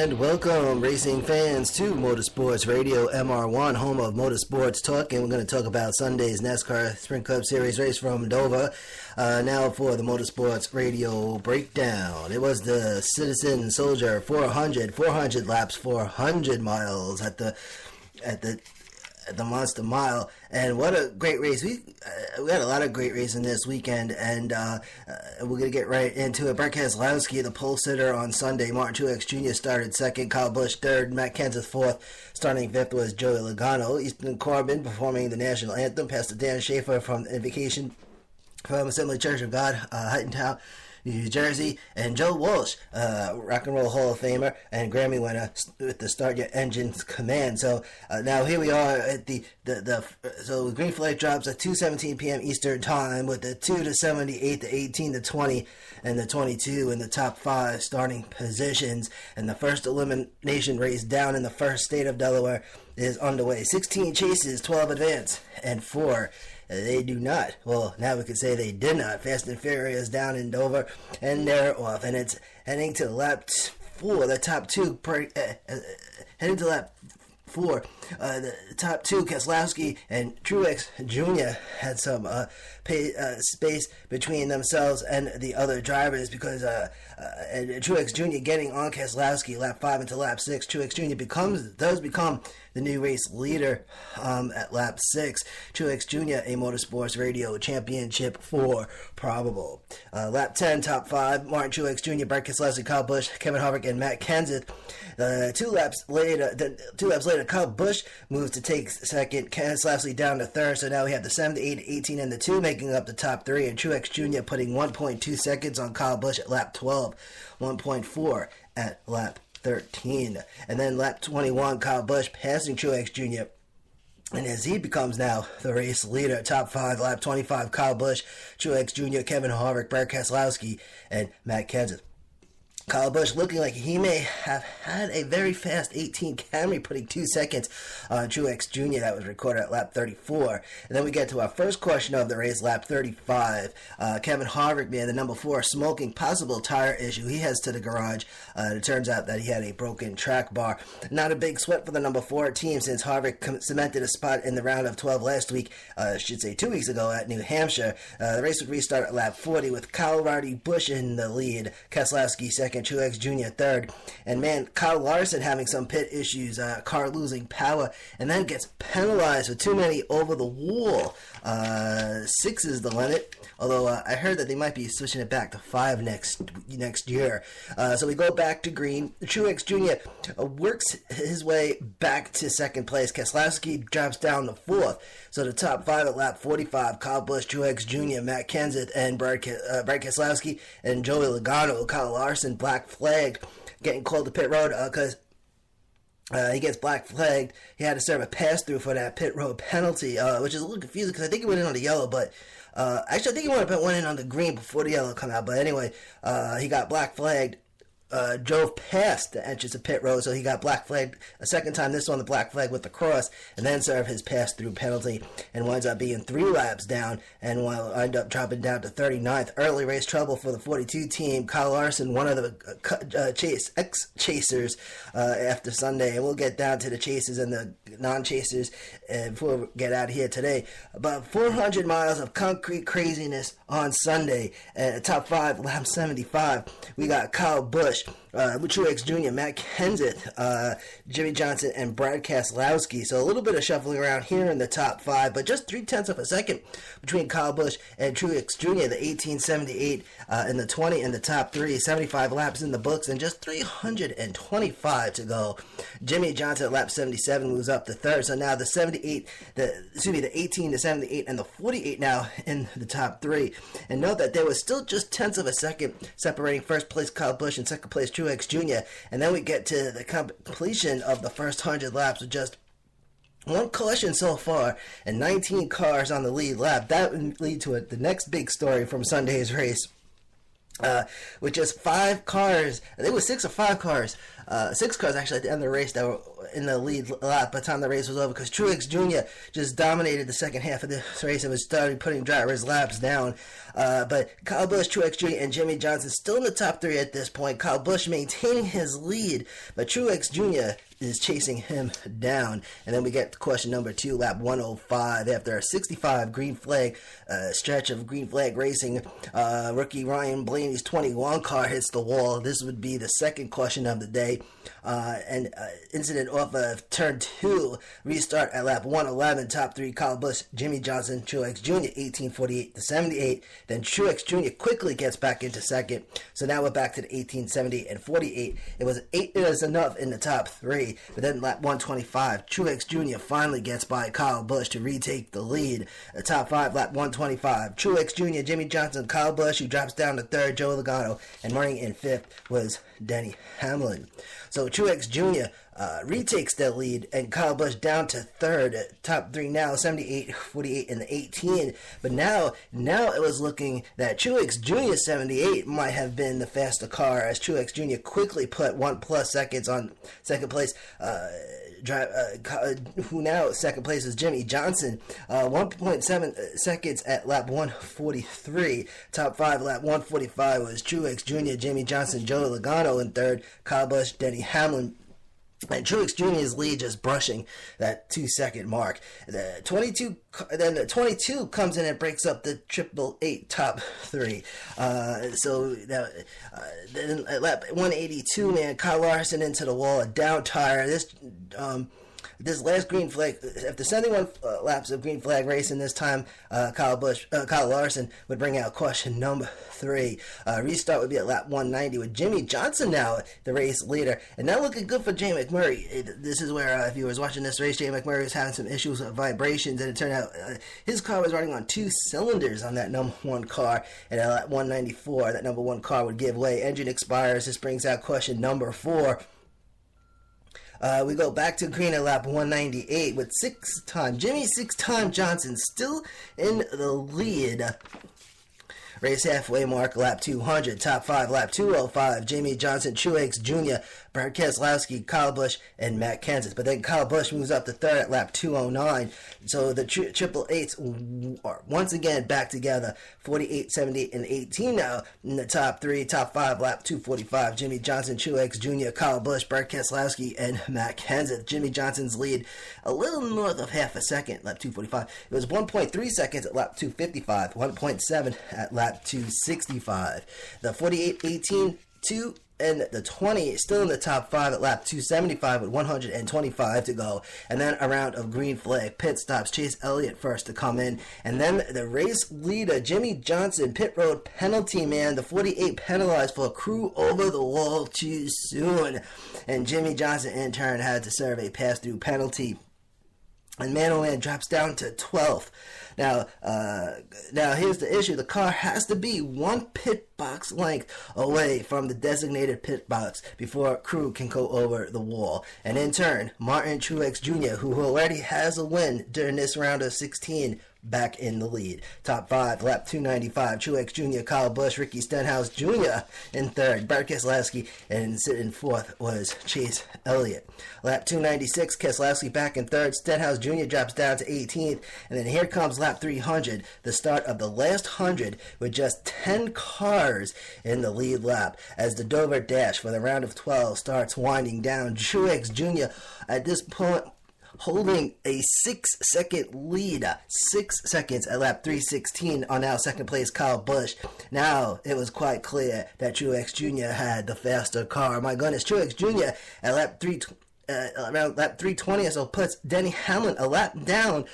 And welcome, racing fans, to Motorsports Radio MR1, home of Motorsports Talk. And we're going to talk about Sunday's NASCAR Sprint Cup Series race from Dover. Now for the Motorsports Radio breakdown. It was the Citizen Soldier 400 laps, 400 miles at the Monster Mile, and what a great race. We had a lot of great racing this weekend, and we're going to get right into it. Brad Keselowski, the pole sitter on Sunday. Martin Truex Jr. started second, Kyle Busch third, Matt Kenseth fourth. Starting fifth was Joey Logano. Easton Corbin performing the national anthem, Pastor Dan Schaefer from Invocation from Assembly Church of God, Heightentown, New Jersey, and Joe Walsh, Rock and Roll Hall of Famer and Grammy winner with the Start Your Engines command. So now here we are at so the green flag drops at 2:17 p.m. Eastern Time with the 2 to 78, the 18 to 20, and the 22 in the top 5 starting positions. And the first elimination race down in the first state of Delaware is underway. 16 chases, 12 advance, and 4 they do not. Well, now we could say they did not. Fast and Furious down in Dover, and they're off. And it's heading to lap 4. The top 2 heading to lap 4. The top 2, Keselowski and Truex Jr. had some space between themselves and the other drivers because and Truex Jr. getting on Keselowski lap 5 into lap 6. Truex Jr. does become the new race leader at lap 6. Truex Jr., a Motorsports Radio Championship 4 probable. Lap 10, top 5, Martin Truex Jr., Brad Keselowski, Kyle Busch, Kevin Harvick, and Matt Kenseth. 2 laps later, Kyle Busch moves to take second, Keselowski down to third, so now we have the 7, the 8, 18, and the 2 making up the top 3, and Truex Jr. putting 1.2 seconds on Kyle Busch at lap 12, 1.4 at lap 13. And then lap 21, Kyle Busch passing Truex Jr., and as he becomes now the race leader. Top 5, lap 25, Kyle Busch, Truex Jr., Kevin Harvick, Brad Keselowski, and Matt Kenseth. Kyle Busch looking like he may have had a very fast 18 Camry, putting 2 seconds on Truex Jr. That was recorded at lap 34. And then we get to our first question of the race, lap 35. Kevin Harvick, man, the number 4, smoking, possible tire issue. He heads to the garage. It turns out that he had a broken track bar. Not a big sweat for the number 4 team since Harvick cemented a spot in the round of 12 last week, 2 weeks ago at New Hampshire. The race would restart at lap 40 with Kyle Busch in the lead, Keselowski second, Truex Jr. third, and man, Kyle Larson having some pit issues, car losing power, and then gets penalized with too many over the wall. 6 is the limit, although I heard that they might be switching it back to 5 next year. So we go back to green. Truex Jr. Works his way back to second place. Keselowski drops down to 4th. So the top 5 at lap 45, Kyle Busch, Truex Jr., Matt Kenseth, and Brad Keselowski, and Joey Logano. Kyle Larson black flagged, getting called to pit road because he gets black flagged. He had to serve a pass-through for that pit road penalty, which is a little confusing because I think he went in on the yellow, but actually I think he went in on the green before the yellow come out. But anyway, he got black flagged. Drove past the entrance of pit road, so he got black flagged a second time, this one the black flag with the cross, and then served his pass-through penalty, and winds up being 3 laps down, and will end up dropping down to 39th. Early race trouble for the 42 team. Kyle Larson, one of the ex-chasers after Sunday, and we'll get down to the chasers and the non-chasers before we get out of here today. About 400 miles of concrete craziness on Sunday. Top 5, lap 75, we got Kyle Busch, Truex Jr., Matt Kenseth, Jimmy Johnson, and Brad Keselowski. So a little bit of shuffling around here in the top 5, but just 0.3 of a second between Kyle Busch and Truex Jr., the 1878 and the 20 in the top 3, 75 laps in the books, and just 325 to go. Jimmy Johnson at lap 77 moves up to 3rd, so now the 18 to 78 and the 48 now in the top 3. And note that there was still just 0.1 of a second separating first place Kyle Busch and second place Truex Jr. And then we get to the completion of the first 100 laps with just 1 caution so far and 19 cars on the lead lap. That would lead to the next big story from Sunday's race. with just 5 cars. I think it was 6 or 5 cars. 6 cars actually at the end of the race that were in the lead lap by the time the race was over, because Truex Jr. just dominated the second half of this race and was started putting drivers' laps down. But Kyle Busch, Truex Jr., and Jimmy Johnson still in the top 3 at this point. Kyle Busch maintaining his lead, but Truex Jr. is chasing him down. And then we get to question number 2, lap 105. After a 65 green flag stretch of green flag racing, rookie Ryan Blaney's 21 car hits the wall. This would be the second question of the day. Incident off of turn 2. Restart at lap 111. Top 3, Kyle Busch, Jimmy Johnson, Truex Jr., 1848 to 78. Then Truex Jr. quickly gets back into second. So now we're back to the 1878 and 48. It was 8 minutes enough in the top 3. But then lap 125, Truex Jr. finally gets by Kyle Busch to retake the lead. The top 5, lap 125, Truex Jr., Jimmy Johnson, Kyle Busch, who drops down to 3rd, Joe Logano, and running in 5th was Denny Hamlin. So Truex Jr. Retakes the lead, and Kyle Busch down to 3rd. Top 3 now, 78, 48, and 18. But now it was looking that Truex Jr. 78 might have been the faster car, as Truex Jr. quickly put 1+ seconds on second place. Who now second place is Jimmy Johnson, 1.7 seconds at lap 143. Top 5, lap 145 was Truex Jr., Jimmy Johnson, Joe Logano in 3rd, Kyle Busch, Denny Hamlin. And Truex Jr.'s lead just brushing that 2-second mark. The 22 comes in and breaks up the 888 top 3. So then at lap 182, man, Kyle Larson into the wall, a down tire. This last green flag, after 71 laps of green flag racing, this time Kyle Larson would bring out caution number 3. Restart would be at lap 190 with Jimmy Johnson now the race leader, and not looking good for Jay McMurray. This is where, if you was watching this race, Jay McMurray was having some issues with vibrations, and it turned out his car was running on 2 cylinders on that number 1 car, and at lap 194, that number 1 car would give way. Engine expires. This brings out caution number 4. We go back to green at lap 198 with 6-time Jimmy 6-time Johnson still in the lead. Race halfway mark, lap 200. Top 5, lap 205. Jamie Johnson, Truex Jr., Brad Keselowski, Kyle Busch, and Matt Kenseth. But then Kyle Busch moves up to 3rd at lap 209. So the triple eights are once again back together. 48, 78, and 18 now in the top 3. Top 5, lap 245. Jimmy Johnson, Truex Jr., Kyle Busch, Brad Keselowski, and Matt Kenseth. Jimmy Johnson's lead a little north of half a second, lap 245. It was 1.3 seconds at lap 255. 1.7 at lap 265. The 48, 18, 2, and the 20 still in the top 5 at lap 275 with 125 to go. And then a round of green flag pit stops. Chase Elliott first to come in. And then the race leader, Jimmy Johnson, pit road penalty, man. The 48 penalized for a crew over the wall too soon. And Jimmy Johnson, in turn, had to serve a pass-through penalty. And man, oh man, drops down to 12th. Now here's the issue. The car has to be 1 pit box length away from the designated pit box before crew can go over the wall. And in turn, Martin Truex Jr., who already has a win during this round of 16, back in the lead. Top 5, lap 295, Truex Jr., Kyle Busch, Ricky Stenhouse Jr. in 3rd, Brad Keselowski, and sitting 4th was Chase Elliott. Lap 296, Keselowski back in 3rd, Stenhouse Jr. drops down to 18th, and then here comes lap 300, the start of the last 100 with just 10 cars in the lead lap as the Dover Dash for the round of 12 starts winding down. Truex Jr. at this point holding a 6-second lead, 6 seconds at lap 316 on now second place Kyle Busch. Now it was quite clear that Truex Jr. had the faster car. My goodness, Truex Jr. at around lap 320 or so puts Denny Hamlin a lap down.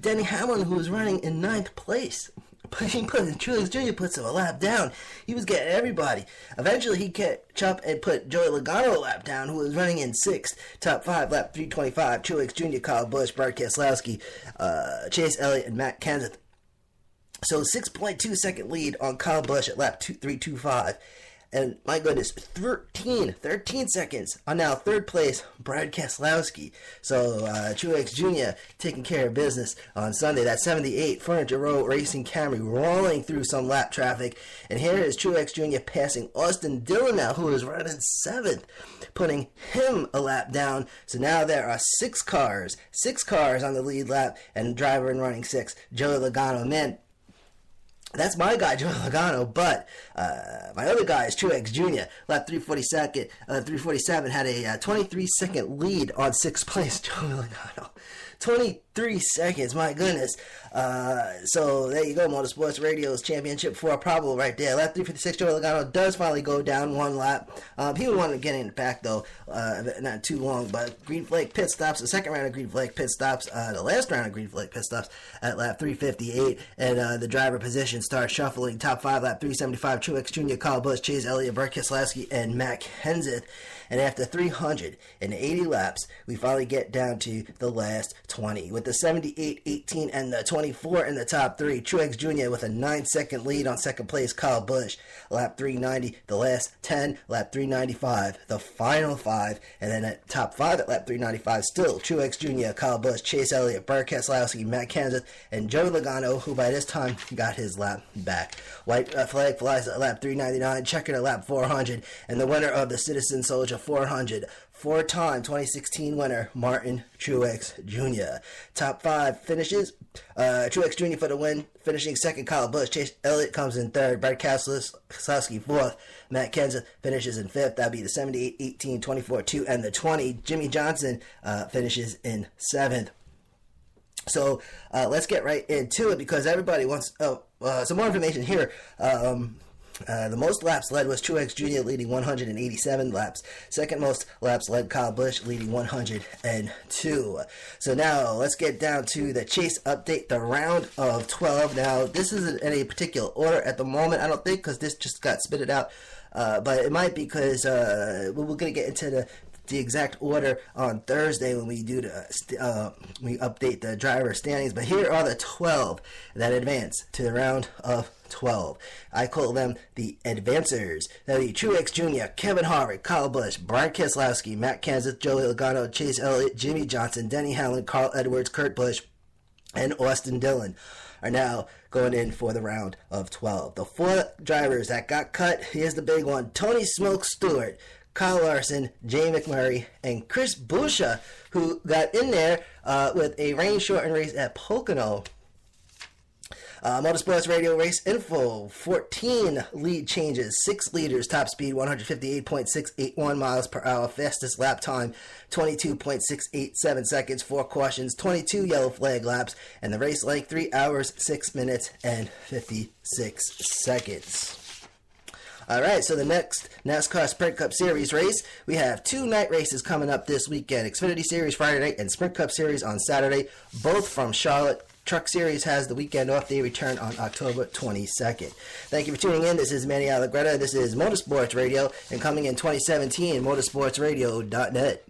Denny Hamlin, who was running in 9th place. Truex Jr. puts him a lap down. He was getting everybody. Eventually, he catch up and put Joey Logano a lap down, who was running in 6th. Top 5, lap 325. Truex Jr., Kyle Busch, Brad Keselowski, Chase Elliott, and Matt Kenseth. So 6.2 second lead on Kyle Busch at lap 325. And my goodness, 13 seconds on now third place, Brad Keselowski. So Truex Jr. taking care of business on Sunday. That 78 Furniture Row Racing Camry rolling through some lap traffic. And here is Truex Jr. passing Austin Dillon now, who is running 7th, putting him a lap down. So now there are 6 cars on the lead lap, and driver in running 6, Joey Logano. Man, that's my guy, Joey Logano, but my other guy is Truex Jr. Lap 347 had a 23-second lead on 6th place, Joey Logano. 23 seconds, my goodness. So there you go, Motorsports Radio's Championship 4 probable right there. Lap 356, Joey Logano does finally go down 1 lap. He would want to get in the back, though, not too long, but green flag pit stops, the second round of green flag pit stops, the last round of green flag pit stops at lap 358, and the driver position starts shuffling. Top 5, lap 375, Truex Jr., Kyle Busch, Chase Elliott, Brad Keselowski, and Matt Kenseth. And after 380 laps, we finally get down to the last 20. With the 78, 18, and the 24 in the top 3. Truex Jr. with a 9-second lead on second place, Kyle Busch. Lap 390, the last 10. Lap 395, the final 5. And then at top 5 at lap 395, still Truex Jr., Kyle Busch, Chase Elliott, Brad Keselowski, Matt Kenseth, and Joey Logano, who by this time got his lap back. White flag flies at lap 399, checkered at lap 400, and the winner of the Citizen Soldier 400, 4-time 2016 winner, Martin Truex Jr. Top 5 finishes, Truex Jr. for the win, finishing second, Kyle Busch. Chase Elliott comes in third, Brad Keselowski 4th, Matt Kenseth finishes in 5th. That'd be the 78, 18, 24, 2, and the 20. Jimmy Johnson finishes in 7th. So let's get right into it, because everybody wants some more information here. The most laps led was Truex Jr. leading 187 laps. Second most laps led Kyle Busch leading 102. So now let's get down to the chase update, the round of 12. Now this isn't in any particular order at the moment, I don't think, because this just got spitted out. But it might be because we're going to get into the exact order on Thursday when we do we update the driver standings. But here are the 12 that advance to the round of 12. I call them the advancers. That'll be Truex Jr., Kevin Harvick, Kyle Busch, Brad Keselowski, Matt Kenseth, Joey Logano, Chase Elliott, Jimmy Johnson, Denny Hamlin, Carl Edwards, Kurt Busch, and Austin Dillon are now going in for the round of 12. The 4 drivers that got cut, here's the big one: Tony Smoke Stewart, Kyle Larson, Jay McMurray, and Chris Buescher, who got in there with a rain-shortened race at Pocono. Motorsports Radio race info: 14 lead changes, 6 leaders, top speed 158.681 miles per hour, fastest lap time 22.687 seconds, 4 cautions, 22 yellow flag laps, and the race length 3 hours, 6 minutes, and 56 seconds. Alright, so the next NASCAR Sprint Cup Series race, we have 2 night races coming up this weekend: Xfinity Series Friday night and Sprint Cup Series on Saturday, both from Charlotte. Truck Series has the weekend off. They return on October 22nd. Thank you for tuning in. This is Manny Allegretta. This is Motorsports Radio, and coming in 2017, motorsportsradio.net.